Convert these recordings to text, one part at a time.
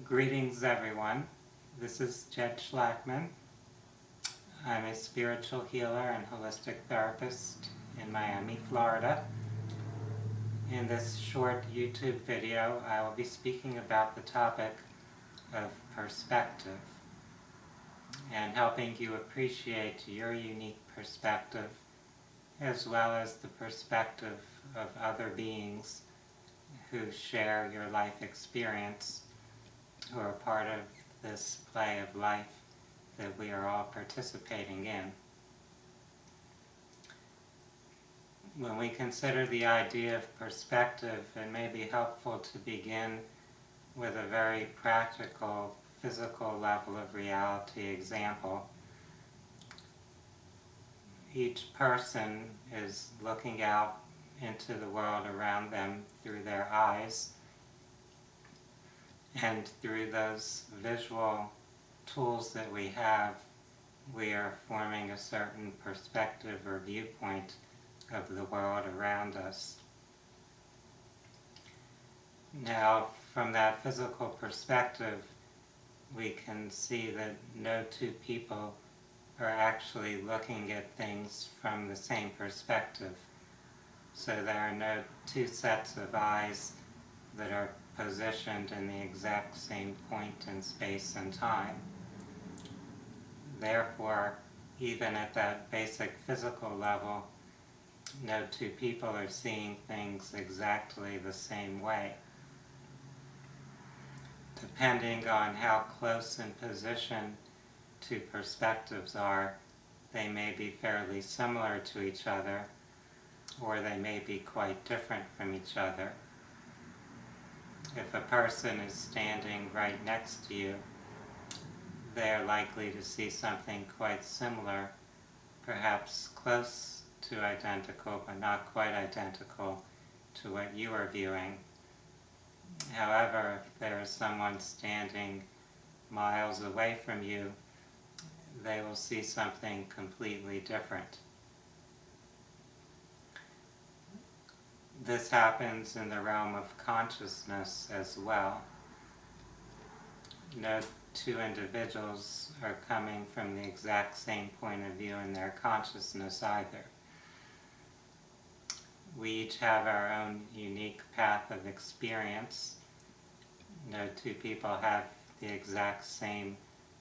Greetings everyone, this is Jed Shlackman. I'm a spiritual healer and holistic therapist in Miami, Florida. In this short YouTube video, I will be speaking about the topic of perspective and helping you appreciate your unique perspective as well as the perspective of other beings who share your life experience, who are part of this play of life that we are all participating in. When we consider the idea of perspective, it may be helpful to begin with a very practical, physical level of reality example. Each person is looking out into the world around them through their eyes, and through those visual tools that we have, we are forming a certain perspective or viewpoint of the world around us. Now, from that physical perspective, we can see that no two people are actually looking at things from the same perspective. So there are no two sets of eyes that are positioned in the exact same point in space and time. Therefore, even at that basic physical level, no two people are seeing things exactly the same way. Depending on how close in position two perspectives are, they may be fairly similar to each other, or they may be quite different from each other. If a person is standing right next to you, they are likely to see something quite similar, perhaps close to identical, but not quite identical to what you are viewing. However, if there is someone standing miles away from you, they will see something completely different. This happens in the realm of consciousness as well. No two individuals are coming from the exact same point of view in their consciousness either. We each have our own unique path of experience. No two people have the exact same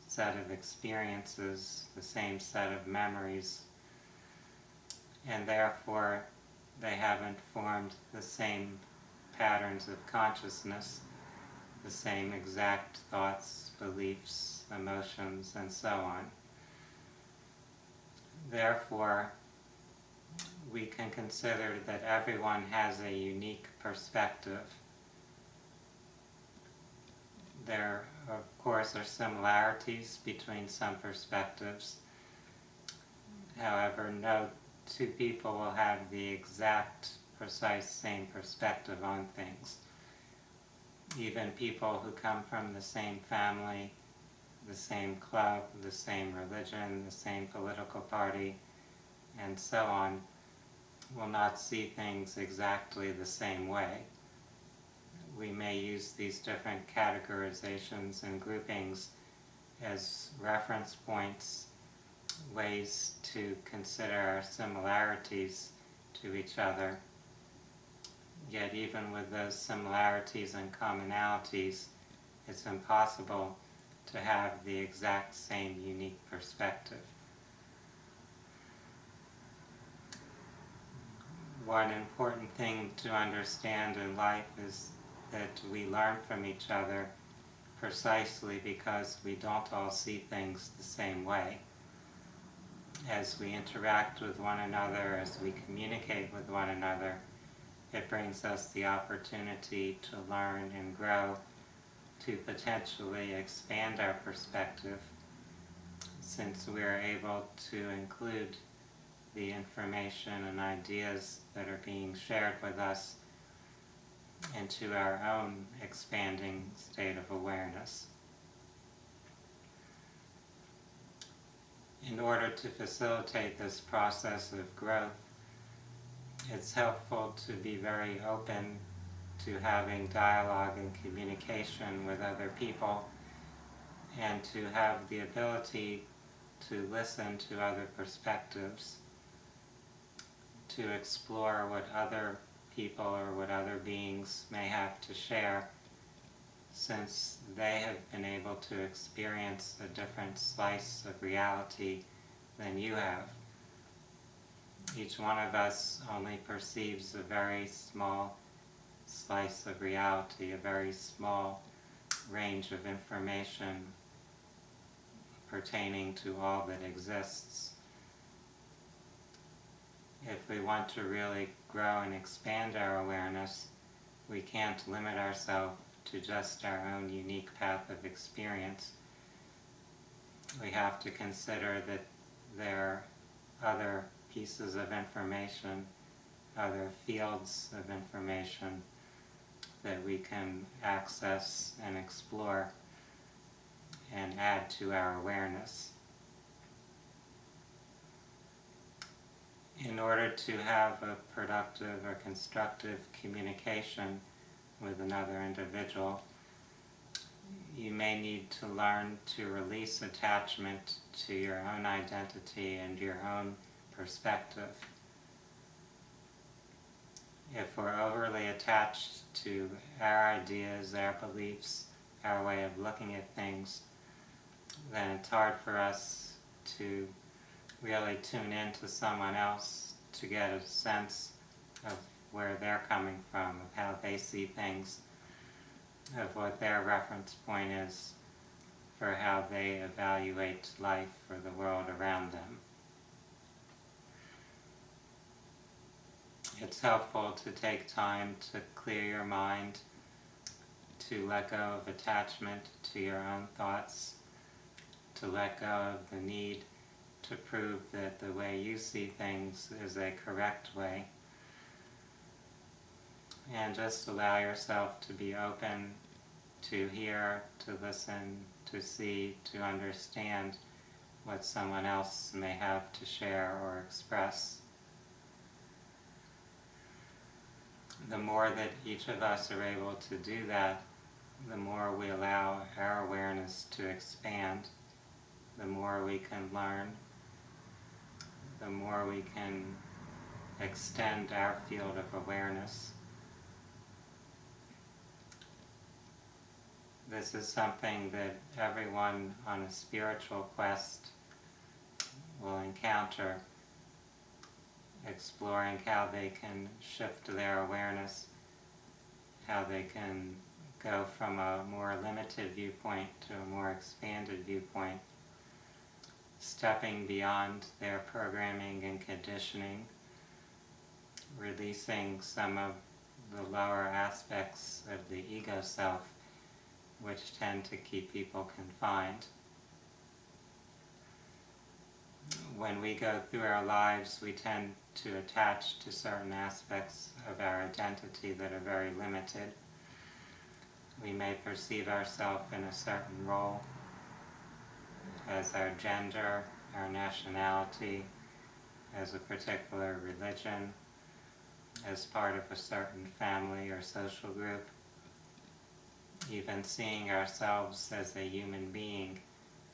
set of experiences, the same set of memories, and therefore they haven't formed the same patterns of consciousness, the same exact thoughts, beliefs, emotions, and so on. Therefore, we can consider that everyone has a unique perspective. There, of course, are similarities between some perspectives. However, no two people will have the exact, precise same perspective on things. Even people who come from the same family, the same club, the same religion, the same political party, and so on, will not see things exactly the same way. We may use these different categorizations and groupings as reference points, ways to consider our similarities to each other. Yet even with those similarities and commonalities, it's impossible to have the exact same unique perspective. One important thing to understand in life is that we learn from each other precisely because we don't all see things the same way. As we interact with one another, as we communicate with one another, it brings us the opportunity to learn and grow, to potentially expand our perspective, since we are able to include the information and ideas that are being shared with us into our own expanding state of awareness. In order to facilitate this process of growth, it's helpful to be very open to having dialogue and communication with other people, and to have the ability to listen to other perspectives, to explore what other people or what other beings may have to share, since they have been able to experience a different slice of reality than you have. Each one of us only perceives a very small slice of reality, a very small range of information pertaining to all that exists. If we want to really grow and expand our awareness, we can't limit ourselves to just our own unique path of experience. We have to consider that there are other pieces of information, other fields of information that we can access and explore and add to our awareness. In order to have a productive or constructive communication with another individual, you may need to learn to release attachment to your own identity and your own perspective. If we're overly attached to our ideas, our beliefs, our way of looking at things, then it's hard for us to really tune into someone else to get a sense of where they're coming from, of how they see things, of what their reference point is for how they evaluate life or the world around them. It's helpful to take time to clear your mind, to let go of attachment to your own thoughts, to let go of the need to prove that the way you see things is a correct way, and just allow yourself to be open to hear, to listen, to see, to understand what someone else may have to share or express. The more that each of us are able to do that, the more we allow our awareness to expand, the more we can learn, the more we can extend our field of awareness. This is something that everyone on a spiritual quest will encounter, exploring how they can shift their awareness, how they can go from a more limited viewpoint to a more expanded viewpoint, stepping beyond their programming and conditioning, releasing some of the lower aspects of the ego self which tend to keep people confined. When we go through our lives, we tend to attach to certain aspects of our identity that are very limited. We may perceive ourselves in a certain role, as our gender, our nationality, as a particular religion, as part of a certain family or social group. Even seeing ourselves as a human being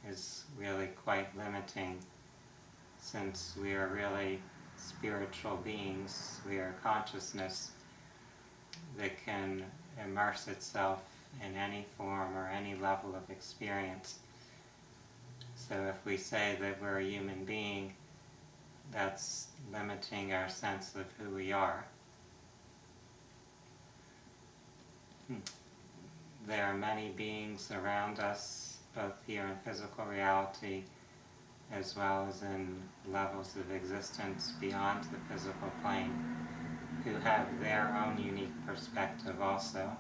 is really quite limiting, since we are really spiritual beings. We are consciousness that can immerse itself in any form or any level of experience. So if we say that we're a human being, that's limiting our sense of who we are. There are many beings around us, both here in physical reality as well as in levels of existence beyond the physical plane, who have their own unique perspective also.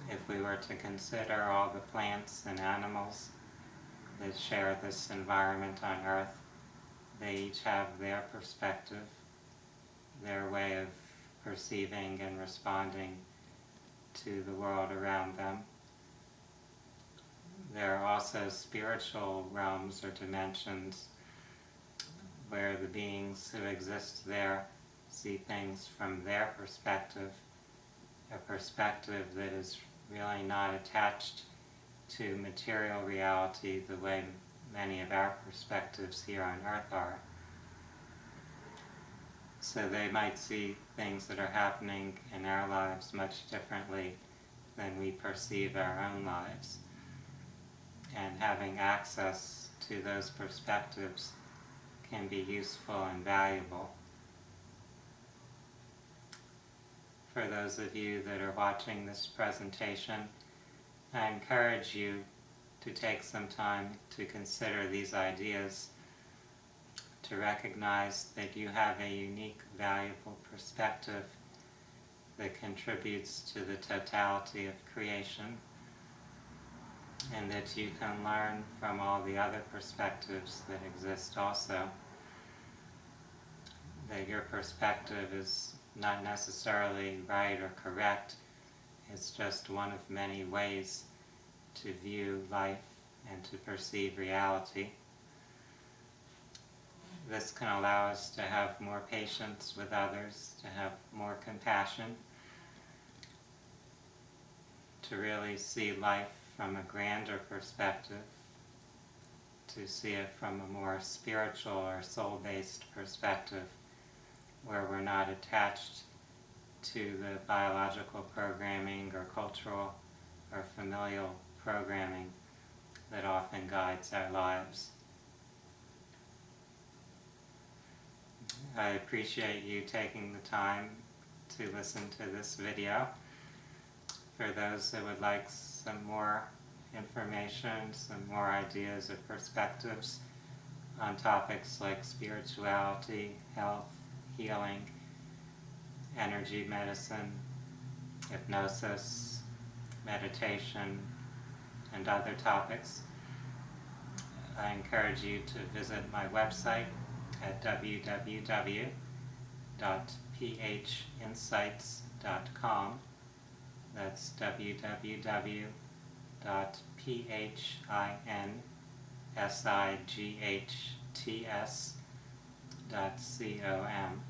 If we were to consider all the plants and animals that share this environment on Earth, they each have their perspective, their way of perceiving and responding to the world around them. There are also spiritual realms or dimensions where the beings who exist there see things from their perspective, a perspective that is really not attached to material reality the way many of our perspectives here on Earth are. So they might see things that are happening in our lives much differently than we perceive our own lives. And having access to those perspectives can be useful and valuable. For those of you that are watching this presentation, I encourage you to take some time to consider these ideas, to recognize that you have a unique, valuable perspective that contributes to the totality of creation, and that you can learn from all the other perspectives that exist also. That your perspective is not necessarily right or correct, it's just one of many ways to view life and to perceive reality. This can allow us to have more patience with others, to have more compassion, to really see life from a grander perspective, to see it from a more spiritual or soul-based perspective, where we're not attached to the biological programming or cultural or familial programming that often guides our lives. I appreciate you taking the time to listen to this video. For those that would like some more information, some more ideas or perspectives on topics like spirituality, health, healing, energy medicine, hypnosis, meditation, and other topics, I encourage you to visit my website at www.phinsights.com. That's www.phinsights.com.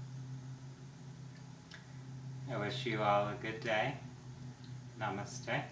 I wish you all a good day. Namaste.